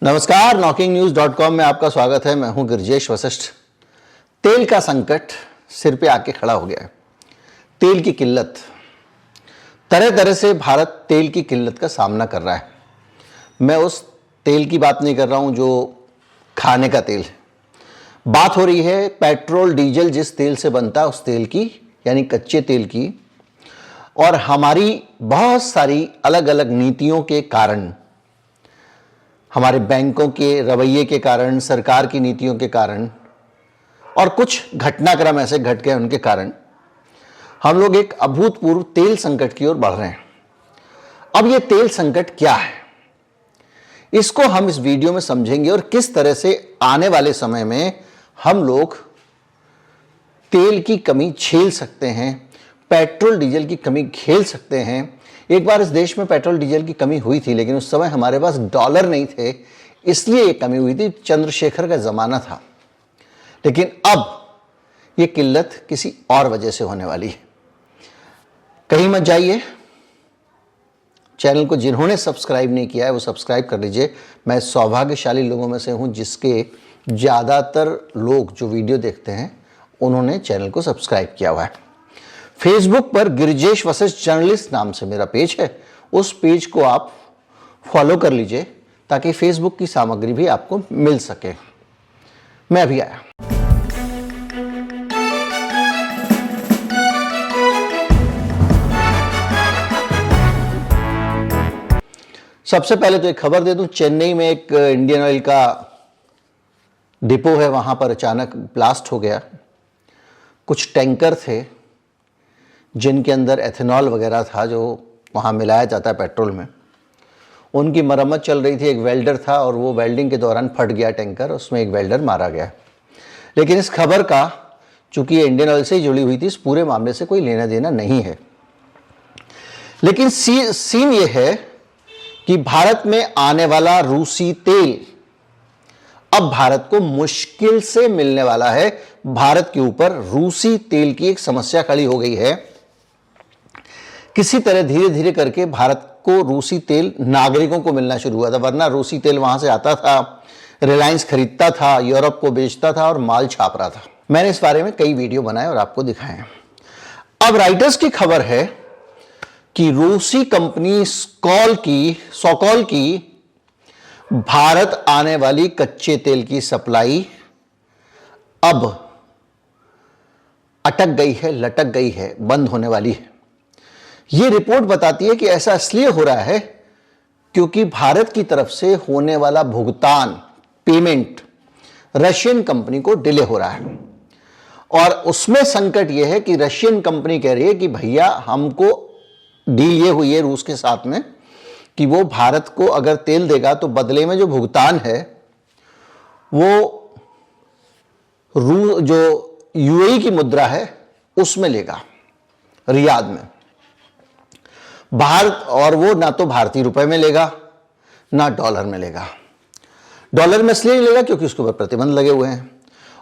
नमस्कार, knocking-news.com में आपका स्वागत है। मैं हूं गिरजेश वशिष्ठ। तेल का संकट सिर पे आके खड़ा हो गया है। तेल की किल्लत, तरह तरह से भारत तेल की किल्लत का सामना कर रहा है। मैं उस तेल की बात नहीं कर रहा हूं जो खाने का तेल है। बात हो रही है पेट्रोल डीजल जिस तेल से बनता है उस तेल की, यानी कच्चे तेल की। और हमारी बहुत सारी अलग अलग नीतियों के कारण, हमारे बैंकों के रवैये के कारण, सरकार की नीतियों के कारण और कुछ घटनाक्रम ऐसे घट गए उनके कारण हम लोग एक अभूतपूर्व तेल संकट की ओर बढ़ रहे हैं। अब ये तेल संकट क्या है, इसको हम इस वीडियो में समझेंगे और किस तरह से आने वाले समय में हम लोग तेल की कमी झेल सकते हैं, पेट्रोल डीजल की कमी झेल सकते हैं। एक बार इस देश में पेट्रोल डीजल की कमी हुई थी, लेकिन उस समय हमारे पास डॉलर नहीं थे, इसलिए ये कमी हुई थी। चंद्रशेखर का जमाना था। लेकिन अब ये किल्लत किसी और वजह से होने वाली है। कहीं मत जाइए। चैनल को जिन्होंने सब्सक्राइब नहीं किया है वो सब्सक्राइब कर लीजिए। मैं सौभाग्यशाली लोगों में से हूं जिसके ज़्यादातर लोग जो वीडियो देखते हैं उन्होंने चैनल को सब्सक्राइब किया हुआ है। फेसबुक पर गिरजेश वशिष्ठ जर्नलिस्ट नाम से मेरा पेज है, उस पेज को आप फॉलो कर लीजिए ताकि फेसबुक की सामग्री भी आपको मिल सके। मैं अभी आया। सबसे पहले तो एक खबर दे दूं, चेन्नई में एक इंडियन ऑयल का डिपो है, वहां पर अचानक ब्लास्ट हो गया। कुछ टैंकर थे जिनके अंदर एथेनॉल वगैरह था जो वहाँ मिलाया जाता है पेट्रोल में। उनकी मरम्मत चल रही थी। एक वेल्डर था और वो वेल्डिंग के दौरान फट गया टैंकर, उसमें एक वेल्डर मारा गया। लेकिन इस खबर का, चूंकि ये इंडियन ऑयल से ही जुड़ी हुई थी, इस पूरे मामले से कोई लेना देना नहीं है। लेकिन सीन ये है कि भारत में आने वाला रूसी तेल अब भारत को मुश्किल से मिलने वाला है। भारत के ऊपर रूसी तेल की एक समस्या खड़ी हो गई है। किसी तरह धीरे धीरे करके भारत को रूसी तेल नागरिकों को मिलना शुरू हुआ था, वरना रूसी तेल वहां से आता था, रिलायंस खरीदता था, यूरोप को बेचता था और माल छाप रहा था। मैंने इस बारे में कई वीडियो बनाए और आपको दिखाए। अब राइटर्स की खबर है कि रूसी कंपनी सोकॉल की भारत आने वाली कच्चे तेल की सप्लाई अब अटक गई है, लटक गई है, बंद होने वाली है। यह रिपोर्ट बताती है कि ऐसा इसलिए हो रहा है क्योंकि भारत की तरफ से होने वाला भुगतान, पेमेंट रशियन कंपनी को डिले हो रहा है। और उसमें संकट यह है कि रशियन कंपनी कह रही है कि भैया हमको डील ये हुई है रूस के साथ में कि वो भारत को अगर तेल देगा तो बदले में जो भुगतान है वो जो यूएई की मुद्रा है उसमें लेगा, रियाद में। भारत, और वो ना तो भारतीय रुपए में लेगा ना डॉलर में लेगा। डॉलर में इसलिए नहीं लेगा क्योंकि उसके ऊपर प्रतिबंध लगे हुए हैं।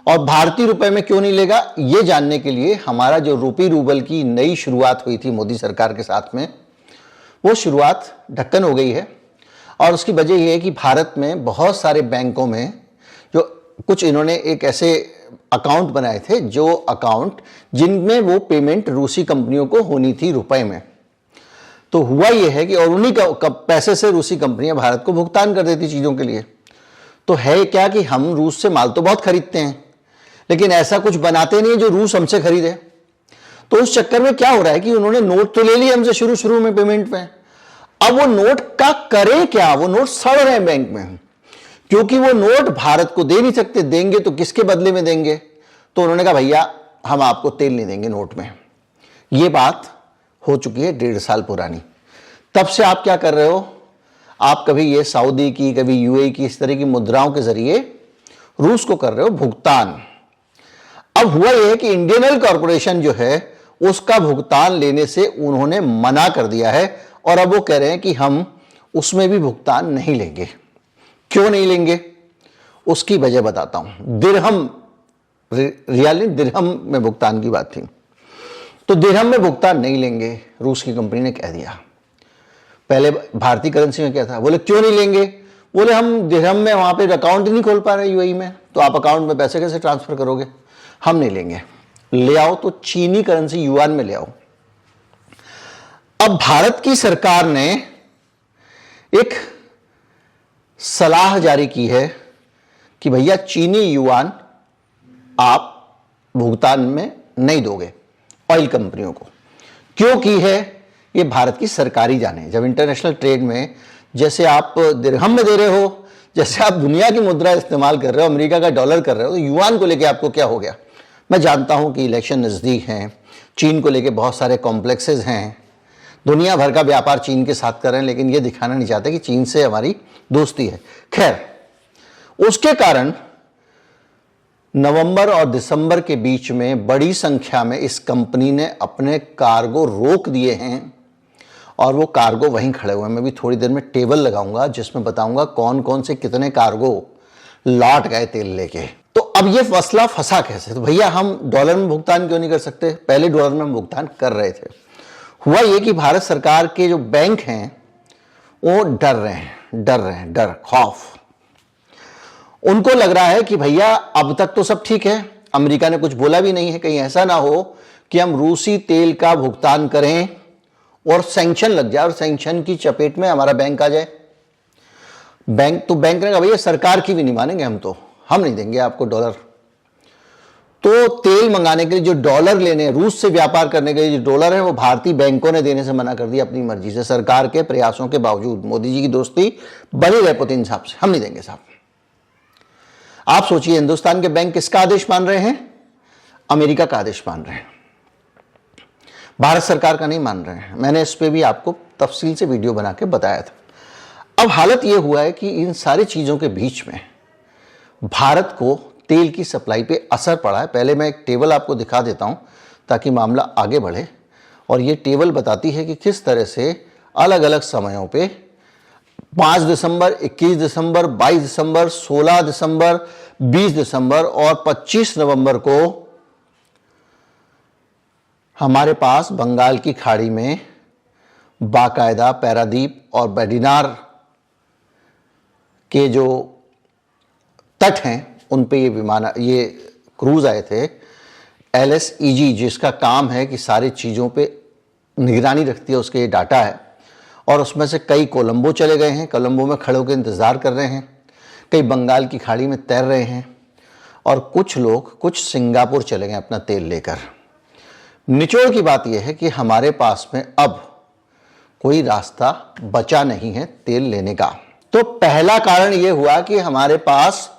और भारतीय रुपए में क्यों नहीं लेगा, ये जानने के लिए हमारा जो रूपी रूबल की नई शुरुआत हुई थी मोदी सरकार के साथ में, वो शुरुआत ढक्कन हो गई है। और उसकी वजह यह है कि भारत में बहुत सारे बैंकों में जो कुछ इन्होंने एक ऐसे अकाउंट बनाए थे जो अकाउंट जिनमें वो पेमेंट रूसी कंपनियों को होनी थी रुपए में। तो हुआ यह है कि और उन्हीं का पैसे से रूसी कंपनियां भारत को भुगतान कर देती चीज़ों के लिए। तो है क्या कि हम रूस से माल तो बहुत खरीदते हैं लेकिन ऐसा कुछ बनाते नहीं जो रूस हमसे खरीदे। तो उस चक्कर में क्या हो रहा है कि उन्होंने नोट तो ले लिए हमसे शुरू में पेमेंट में। अब वो नोट का करें क्या, वो नोट सड़ रहे हैं बैंक में, क्योंकि वो नोट भारत को दे नहीं सकते। देंगे तो किसके बदले में देंगे? तो उन्होंने कहा भैया हम आपको तेल नहीं देंगे नोट में। ये बात हो चुकी है 1.5 साल पुरानी। तब से आप क्या कर रहे हो, आप कभी ये सऊदी की, कभी यूएई की, इस तरह की मुद्राओं के जरिए रूस को कर रहे हो भुगतान। अब हुआ यह है कि इंडियन ऑयल कॉर्पोरेशन जो है उसका भुगतान लेने से उन्होंने मना कर दिया है और अब वो कह रहे हैं कि हम उसमें भी भुगतान नहीं लेंगे। क्यों नहीं लेंगे, उसकी वजह बताता हूं। दिरहम, रियाल दिरहम में भुगतान की बात थी, तो दिरहम में भुगतान नहीं लेंगे, रूस की कंपनी ने कह दिया। पहले भारतीय करेंसी में क्या था, बोले क्यों नहीं लेंगे, बोले हम दिरहम में वहां पे अकाउंट ही नहीं खोल पा रहे यूएई में, तो आप अकाउंट में पैसे कैसे ट्रांसफर करोगे? हम नहीं लेंगे। ले आओ तो चीनी करेंसी युआन में ले आओ। अब भारत की सरकार ने एक सलाह जारी की है कि भैया चीनी युआन आप भुगतान में नहीं दोगे ऑयल कंपनियों को। क्यों की है? ये भारत की सरकारी जाने। जब इंटरनेशनल ट्रेड में जैसे आप दिरहम में दे रहे हो, जैसे आप दुनिया की मुद्रा इस्तेमाल कर रहे हो, अमेरिका का डॉलर कर रहे हो, तो युआन को लेके आपको क्या हो गया? मैं जानता हूं कि इलेक्शन नज़दीक हैं, चीन को लेके बहुत सारे कॉम्प्लेक्सेस हैं, दुनिया भर का व्यापार चीन के साथ कर रहे हैं, लेकिन ये दिखाना नहीं चाहते कि चीन से हमारी दोस्ती है। खैर, उसके कारण नवंबर और दिसंबर के बीच में बड़ी संख्या में इस कंपनी ने अपने कार्गो रोक दिए हैं और वो कार्गो वहीं खड़े हुए हैं। मैं भी थोड़ी देर में टेबल लगाऊंगा जिसमें बताऊंगा कौन कौन से कितने कार्गो लौट गए तेल लेके। तो अब ये मसला फंसा कैसे? तो भैया हम डॉलर में भुगतान क्यों नहीं कर सकते? पहले डॉलर में हम भुगतान कर रहे थे। हुआ ये कि भारत सरकार के जो बैंक हैं वो डर रहे हैं, डर खौफ। उनको लग रहा है कि भैया अब तक तो सब ठीक है, अमेरिका ने कुछ बोला भी नहीं है, कहीं ऐसा ना हो कि हम रूसी तेल का भुगतान करें और सैंक्शन लग जाए और सैंक्शन की चपेट में हमारा बैंक आ जाए। बैंक ने कहा भैया सरकार की भी नहीं मानेंगे हम नहीं देंगे आपको डॉलर। तो तेल मंगाने के लिए जो डॉलर लेने, रूस से व्यापार करने के लिए जो डॉलर है वो भारतीय बैंकों ने देने से मना कर दिया अपनी मर्जी से, सरकार के प्रयासों के बावजूद। मोदी जी की दोस्ती बनी रहे पुतिन साहब से, हम नहीं देंगे साहब। आप सोचिए हिंदुस्तान के बैंक किसका आदेश मान रहे हैं? अमेरिका का आदेश मान रहे हैं, भारत सरकार का नहीं मान रहे हैं। मैंने इस पे भी आपको तफसील से वीडियो बना के बताया था। अब हालत यह हुआ है कि इन सारी चीजों के बीच में भारत को तेल की सप्लाई पे असर पड़ा है। पहले मैं एक टेबल आपको दिखा देता हूं ताकि मामला आगे बढ़े। और ये टेबल बताती है कि किस तरह से अलग अलग समयों पे 5 दिसंबर, 21 दिसंबर, 22 दिसंबर, 16 दिसंबर, 20 दिसंबर और 25 नवंबर को हमारे पास बंगाल की खाड़ी में बाकायदा पैरादीप और बैडिनार के जो तट हैं उन पे ये क्रूज आए थे। LSEG जिसका काम है कि सारी चीज़ों पे निगरानी रखती है, उसके ये डाटा है। और उसमें से कई कोलंबो चले गए हैं, कोलंबो में खड़े होकर इंतज़ार कर रहे हैं, कई बंगाल की खाड़ी में तैर रहे हैं और कुछ सिंगापुर चले गए अपना तेल लेकर। निचोड़ की बात यह है कि हमारे पास में अब कोई रास्ता बचा नहीं है तेल लेने का। तो पहला कारण यह हुआ कि हमारे पास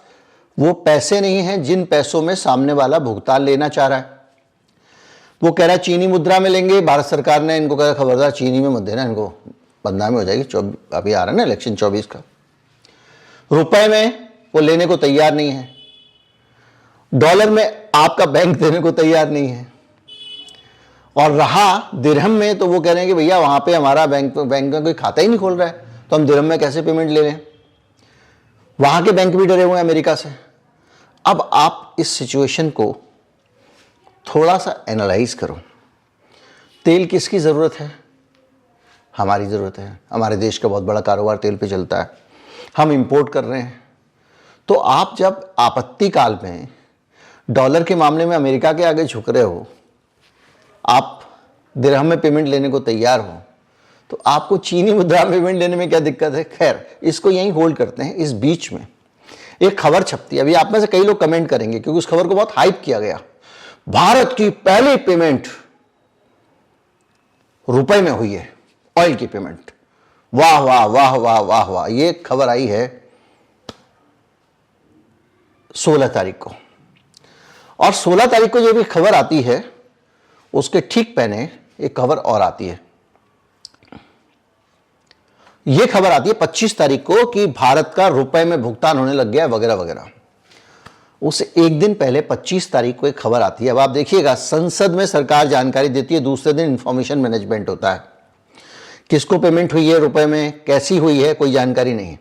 वो पैसे नहीं हैं जिन पैसों में सामने वाला भुगतान लेना चाह रहा है। वो कह रहा है चीनी मुद्रा में लेंगे, भारत सरकार ने इनको कहा खबरदार चीनी में मत देना, इनको बदनामी हो जाएगी। अभी आ रहा है ना इलेक्शन 24 का। रुपए में वो लेने को तैयार नहीं है, डॉलर में आपका बैंक देने को तैयार नहीं है, और रहा दिरहम में तो वो कह रहे हैं कि भैया वहां पे हमारा बैंक में कोई खाता ही नहीं खोल रहा है, तो हम दिरहम में कैसे पेमेंट ले लें। वहां के बैंक भी डरे हुए हैं अमेरिका से। अब आप इस सिचुएशन को थोड़ा सा एनालाइज करो। तेल किसकी ज़रूरत है? हमारी ज़रूरत है। हमारे देश का बहुत बड़ा कारोबार तेल पे चलता है, हम इंपोर्ट कर रहे हैं। तो आप जब आपत्ति काल में डॉलर के मामले में अमेरिका के आगे झुक रहे हो, आप दिरहम में पेमेंट लेने को तैयार हो, तो आपको चीनी मुद्रा में पेमेंट लेने में क्या दिक्कत है? खैर, इसको यहीं होल्ड करते हैं। इस बीच में एक खबर छपती है, अभी आप में से कई लोग कमेंट करेंगे क्योंकि उस खबर को बहुत हाइप किया गया। भारत की पहली पेमेंट रुपए में हुई है, ऑयल की पेमेंट। वाह वाह वाह वाह वाह वाह। ये खबर आई है 16 तारीख को, और 16 तारीख को जो भी खबर आती है उसके ठीक पहले एक खबर और आती है। यह खबर आती है 25 तारीख को कि भारत का रुपए में भुगतान होने लग गया वगैरह वगैरह। उससे एक दिन पहले 25 तारीख को एक खबर आती है। अब आप देखिएगा, संसद में सरकार जानकारी देती है, दूसरे दिन इंफॉर्मेशन मैनेजमेंट होता है। किसको पेमेंट हुई है रुपए में, कैसी हुई है, कोई जानकारी नहीं।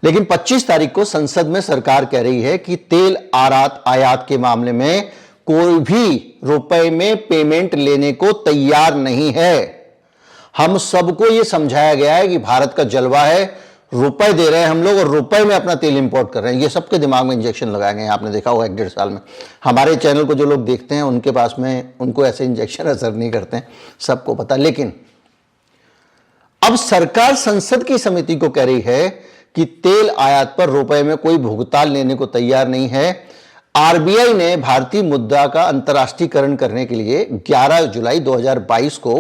लेकिन 25 तारीख को संसद में सरकार कह रही है कि तेल आयात के मामले में कोई भी रुपए में पेमेंट लेने को तैयार नहीं है। हम सबको यह समझाया गया है कि भारत का जलवा है, रुपए दे रहे हैं हम लोग और रुपए में अपना तेल इंपोर्ट कर रहे हैं। ये सबके दिमाग में इंजेक्शन लगाए गए हैं, आपने देखा होगा 1-1.5 साल में। हमारे चैनल को जो लोग देखते हैं उनके पास में उनको ऐसे इंजेक्शन असर नहीं करते हैं, सबको पता। लेकिन अब सरकार संसद की समिति को कह रही है कि तेल आयात पर रुपए में कोई भुगतान लेने को तैयार नहीं है। आरबीआई ने भारतीय मुद्रा का अंतर्राष्ट्रीयकरण करने के लिए 11 जुलाई 2022 को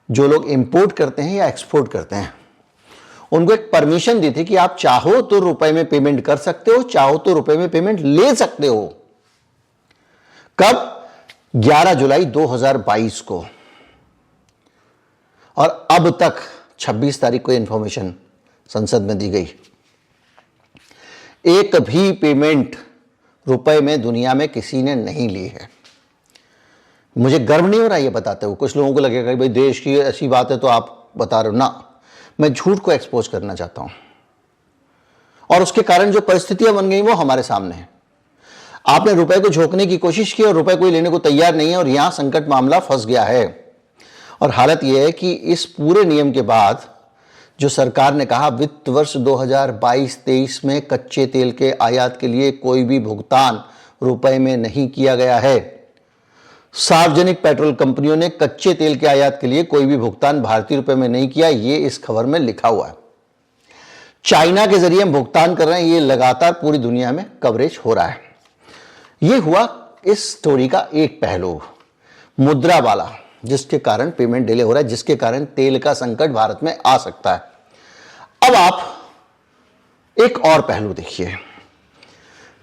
जो लोग इंपोर्ट करते हैं या एक्सपोर्ट करते हैं उनको एक परमिशन दी थी कि आप चाहो तो रुपए में पेमेंट कर सकते हो, चाहो तो रुपए में पेमेंट ले सकते हो। कब? 11 जुलाई 2022 को। और अब तक 26 तारीख को इंफॉर्मेशन संसद में दी गई। एक भी पेमेंट रुपए में दुनिया में किसी ने नहीं ली है। मुझे गर्व नहीं हो रहा ये बताते हुए। कुछ लोगों को लगेगा कि भाई देश की ऐसी बात है तो आप बता रहे हो ना, मैं झूठ को एक्सपोज करना चाहता हूं और उसके कारण जो परिस्थितियां बन गई वो हमारे सामने है। आपने रुपए को झोंकने की कोशिश की और रुपए कोई लेने को तैयार नहीं है और यहां संकट मामला फंस गया है। और हालत यह है कि इस पूरे नियम के बाद जो सरकार ने कहा वित्त वर्ष 2022-23 में कच्चे तेल के आयात के लिए कोई भी भुगतान रुपए में नहीं किया गया है। सार्वजनिक पेट्रोल कंपनियों ने कच्चे तेल के आयात के लिए कोई भी भुगतान भारतीय रुपए में नहीं किया, ये इस खबर में लिखा हुआ है। चाइना के जरिए हम भुगतान कर रहे हैं, ये लगातार पूरी दुनिया में कवरेज हो रहा है। ये हुआ इस स्टोरी का एक पहलू, मुद्रा वाला, जिसके कारण पेमेंट डिले हो रहा है, जिसके कारण तेल का संकट भारत में आ सकता है। अब आप एक और पहलू देखिए।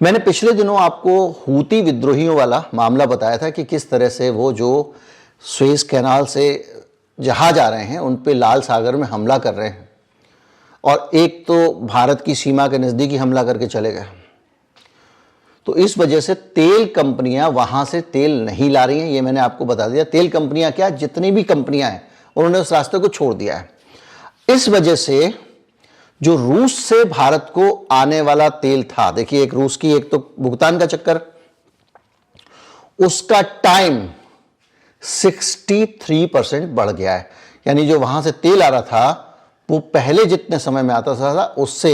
मैंने पिछले दिनों आपको हूती विद्रोहियों वाला मामला बताया था कि किस तरह से वो जो सुएज कैनाल से जहाज आ रहे हैं उन पे लाल सागर में हमला कर रहे हैं और एक तो भारत की सीमा के नज़दीक ही हमला करके चले गए। तो इस वजह से तेल कंपनियां वहां से तेल नहीं ला रही हैं, ये मैंने आपको बता दिया। तेल कंपनियां क्या, जितनी भी कंपनियां हैं उन्होंने उस रास्ते को छोड़ दिया है। इस वजह से जो रूस से भारत को आने वाला तेल था, देखिए एक रूस की एक तो भुगतान का चक्कर, उसका टाइम 63% बढ़ गया है। यानी जो वहां से तेल आ रहा था वो पहले जितने समय में आता था उससे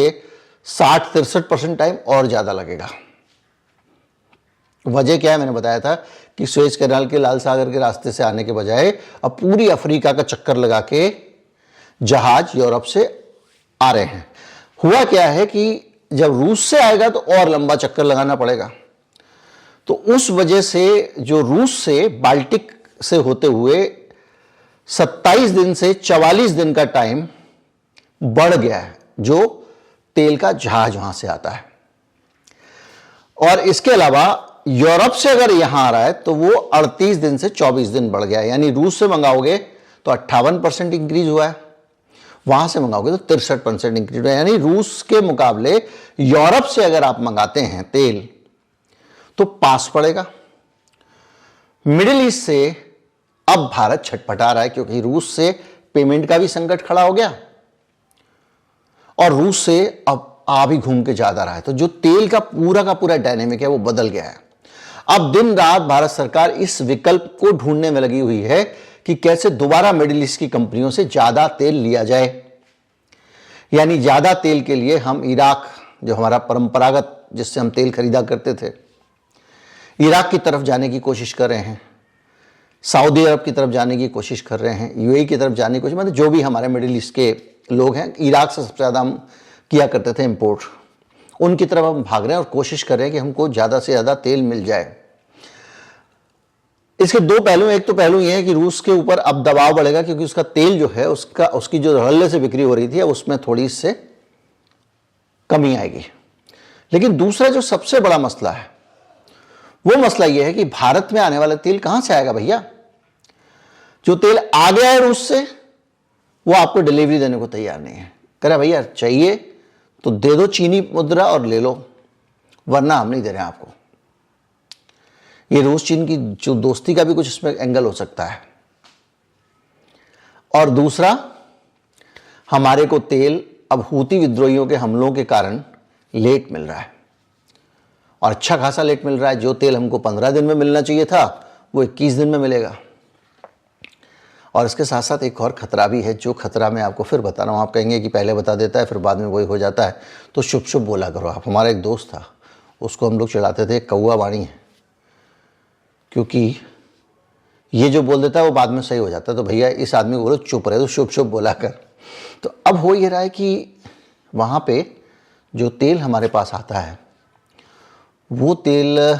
60-63% टाइम और ज्यादा लगेगा। वजह क्या है, मैंने बताया था कि सुएज कैनाल के लाल सागर के रास्ते से आने के बजाय अब पूरी अफ्रीका का चक्कर लगा के जहाज यूरोप से आ रहे हैं। हुआ क्या है कि जब रूस से आएगा तो और लंबा चक्कर लगाना पड़ेगा, तो उस वजह से जो रूस से बाल्टिक से होते हुए 27 दिन से 44 दिन का टाइम बढ़ गया है जो तेल का जहाज वहां से आता है। और इसके अलावा यूरोप से अगर यहां आ रहा है तो वो 38 दिन से 24 दिन बढ़ गया है। यानी रूस से मंगाओगे तो 58% इंक्रीज हुआ है, वहां से मंगाओगे तो 63% इंक्रीज हुआ है। यानी रूस के मुकाबले यूरोप से अगर आप मंगाते हैं तेल तो पास पड़ेगा। मिडिल ईस्ट से अब भारत छटपटा रहा है क्योंकि रूस से पेमेंट का भी संकट खड़ा हो गया और रूस से अब आ भी घूम के ज्यादा रहा है। तो जो तेल का पूरा डायनेमिक है वो बदल गया है। अब दिन रात भारत सरकार इस विकल्प को ढूंढने में लगी हुई है कि कैसे दोबारा मिडिल ईस्ट की कंपनियों से ज्यादा तेल लिया जाए। यानी ज्यादा तेल के लिए हम इराक, जो हमारा परंपरागत जिससे हम तेल खरीदा करते थे, इराक की तरफ जाने की कोशिश कर रहे हैं, सऊदी अरब की तरफ जाने की कोशिश कर रहे हैं, यूएई की तरफ जाने की कोशिश, मतलब जो भी हमारे मिडिल ईस्ट के लोग हैं, इराक से सबसे ज़्यादा हम किया करते थे इंपोर्ट, उनकी तरफ हम भाग रहे हैं और कोशिश कर रहे हैं कि हमको ज़्यादा से ज़्यादा तेल मिल जाए। इसके दो पहलू, एक तो पहलू यह है कि रूस के ऊपर अब दबाव बढ़ेगा क्योंकि उसका तेल जो है उसकी जो रल्ले से बिक्री हो रही थी उसमें थोड़ी इससे कमी आएगी। लेकिन दूसरा जो सबसे बड़ा मसला है वो मसला यह है कि भारत में आने वाला तेल कहां से आएगा भैया। जो तेल आ गया है रूस से वो आपको डिलीवरी देने को तैयार नहीं है। कह रहा भैया चाहिए तो दे दो चीनी मुद्रा और ले लो, वरना हम नहीं दे रहे हैं आपको। ये रूस चीन की जो दोस्ती का भी कुछ इसमें एंगल हो सकता है। और दूसरा, हमारे को तेल अब हूती विद्रोहियों के हमलों के कारण लेट मिल रहा है और अच्छा खासा लेट मिल रहा है। जो तेल हमको 15 दिन में मिलना चाहिए था वो 21 दिन में मिलेगा। और इसके साथ साथ एक और ख़तरा भी है, जो ख़तरा मैं आपको फिर बता रहा हूँ। आप कहेंगे कि पहले बता देता है फिर बाद में वही हो जाता है, तो शुभ शुभ बोला करो आप। हमारा एक दोस्त था, उसको हम लोग चिढ़ाते थे कौआ वाणी है, क्योंकि ये जो बोल देता है वो बाद में सही हो जाता है। तो भैया इस आदमी को बोलो चुप रहे, तो शुभ शुभ बोला कर। तो अब हो ये रहा है कि वहाँ पे जो तेल हमारे पास आता है, वो तेल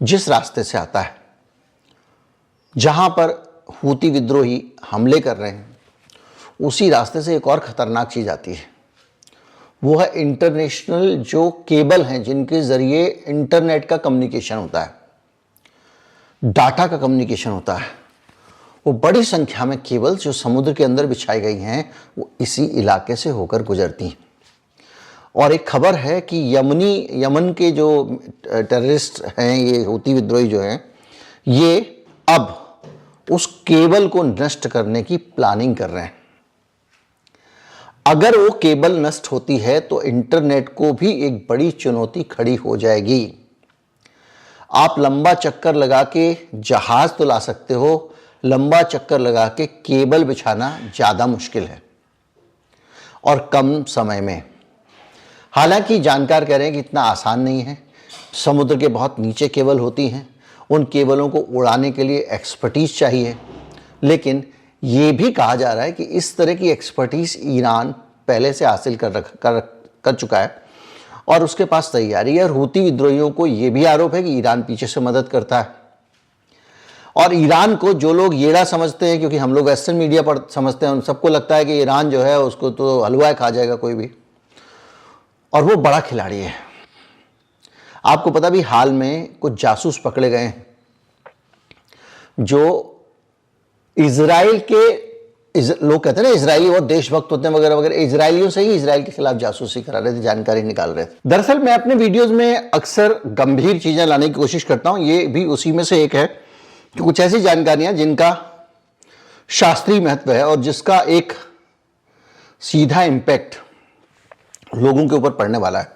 जिस रास्ते से आता है, जहाँ पर हूती विद्रोही हमले कर रहे हैं, उसी रास्ते से एक और ख़तरनाक चीज़ आती है। वो है इंटरनेशनल जो केबल हैं, जिनके ज़रिए इंटरनेट का कम्युनिकेशन होता है, डाटा का कम्युनिकेशन होता है। वो बड़ी संख्या में केबल्स जो समुद्र के अंदर बिछाई गई हैं, वो इसी इलाके से होकर गुजरती हैं। और एक खबर है कि यमन के जो टेररिस्ट हैं, ये हूती विद्रोही जो हैं, ये अब उस केबल को नष्ट करने की प्लानिंग कर रहे हैं। अगर वो केबल नष्ट होती है तो इंटरनेट को भी एक बड़ी चुनौती खड़ी हो जाएगी। आप लंबा चक्कर लगा के जहाज तो ला सकते हो, लंबा चक्कर लगा के केबल बिछाना ज़्यादा मुश्किल है और कम समय में। हालांकि जानकार कह रहे हैं कि इतना आसान नहीं है, समुद्र के बहुत नीचे केबल होती हैं, उन केबलों को उड़ाने के लिए एक्सपर्टीज़ चाहिए। लेकिन ये भी कहा जा रहा है कि इस तरह की एक्सपर्टीज़ ईरान पहले से हासिल कर चुका है और उसके पास तैयारी है। और हूती विद्रोहियों को ये भी आरोप है कि ईरान पीछे से मदद करता है। और ईरान को जो लोग येड़ा समझते हैं, क्योंकि हम लोग वेस्टर्न मीडिया पर समझते हैं, उन सबको लगता है कि ईरान जो है उसको तो हलवा खा जाएगा कोई भी, और वो बड़ा खिलाड़ी है। आपको पता भी, हाल में कुछ जासूस पकड़े गए हैं जो इजराइल के लोग कहते हैं ना इजरायली और देशभक्त होते हैं वगैरह वगैरह, इजरायलियों से ही इजराइल के खिलाफ जासूसी करा रहे थे, जानकारी निकाल रहे थे। दरअसल मैं अपने वीडियोस में अक्सर गंभीर चीजें लाने की कोशिश करता हूं, ये भी उसी में से एक है कि कुछ ऐसी जानकारियां जिनका शास्त्रीय महत्व है और जिसका एक सीधा इम्पैक्ट लोगों के ऊपर पड़ने वाला है।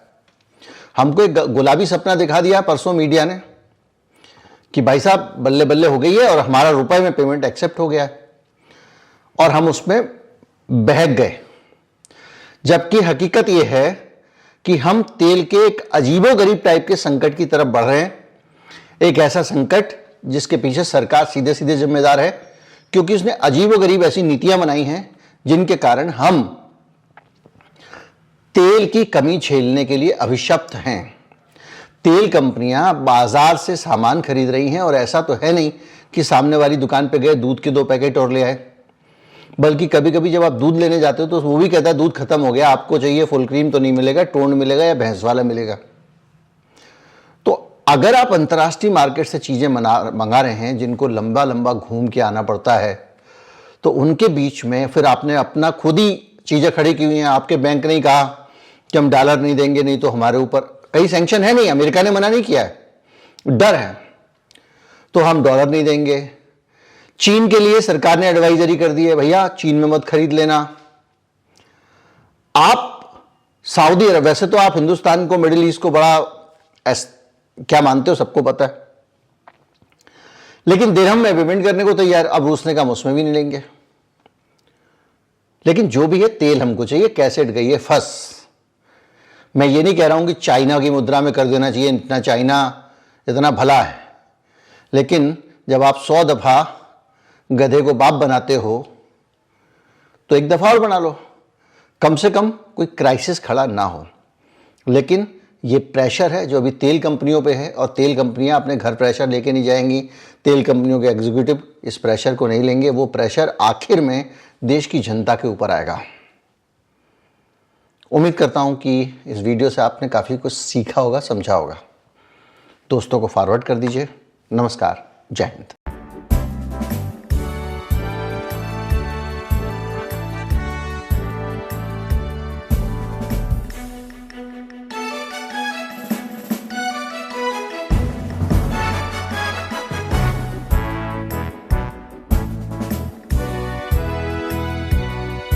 हमको एक गुलाबी सपना दिखा दिया परसों मीडिया ने कि भाई साहब बल्ले बल्ले हो गई है और हमारा रुपए में पेमेंट एक्सेप्ट हो गया है, और हम उसमें बहक गए। जबकि हकीकत यह है कि हम तेल के एक अजीबोगरीब टाइप के संकट की तरफ बढ़ रहे हैं। एक ऐसा संकट जिसके पीछे सरकार सीधे सीधे जिम्मेदार है, क्योंकि उसने अजीबोगरीब ऐसी नीतियां बनाई हैं जिनके कारण हम तेल की कमी झेलने के लिए अभिशप्त हैं। तेल कंपनियां बाजार से सामान खरीद रही हैं, और ऐसा तो है नहीं कि सामने वाली दुकान पे गए दूध के 2 पैकेट और ले आए, बल्कि कभी कभी जब आप दूध लेने जाते हो तो वो भी कहता है दूध खत्म हो गया, आपको चाहिए फुल क्रीम तो नहीं मिलेगा, टोन मिलेगा या भैंस वाला मिलेगा। तो अगर आप अंतर्राष्ट्रीय मार्केट से चीजें मंगा रहे हैं जिनको लंबा लंबा घूम के आना पड़ता है, तो उनके बीच में फिर आपने अपना खुद ही चीजें खड़ी की हुई हैं। आपके बैंक ने कहा कि हम डॉलर नहीं देंगे, नहीं तो हमारे ऊपर कई सैंक्शन है, नहीं अमेरिका ने मना नहीं किया है, डर है, तो हम डॉलर नहीं देंगे। चीन के लिए सरकार ने एडवाइजरी कर दी है, भैया चीन में मत खरीद लेना। आप सऊदी अरब, वैसे तो आप हिंदुस्तान को, मिडिल ईस्ट को बड़ा क्या मानते हो, सबको पता है, लेकिन दिरहम में पेमेंट करने को तैयार। अब रूस ने कहा उसमें भी नहीं लेंगे। लेकिन जो भी है तेल हमको चाहिए, कैसेट गई है फंस। मैं ये नहीं कह रहा हूं कि चाइना की मुद्रा में कर देना चाहिए, इतना चाइना इतना भला है, लेकिन जब आप 100 दफा गधे को बाप बनाते हो तो एक दफा और बना लो, कम से कम कोई क्राइसिस खड़ा ना हो। लेकिन ये प्रेशर है जो अभी तेल कंपनियों पे है, और तेल कंपनियां अपने घर प्रेशर लेके नहीं जाएंगी, तेल कंपनियों के एग्जीक्यूटिव इस प्रेशर को नहीं लेंगे। वो प्रेशर आखिर में देश की जनता के ऊपर आएगा। उम्मीद करता हूं कि इस वीडियो से आपने काफ़ी कुछ सीखा होगा, समझा होगा। दोस्तों को फॉरवर्ड कर दीजिए। नमस्कार, जय हिंद।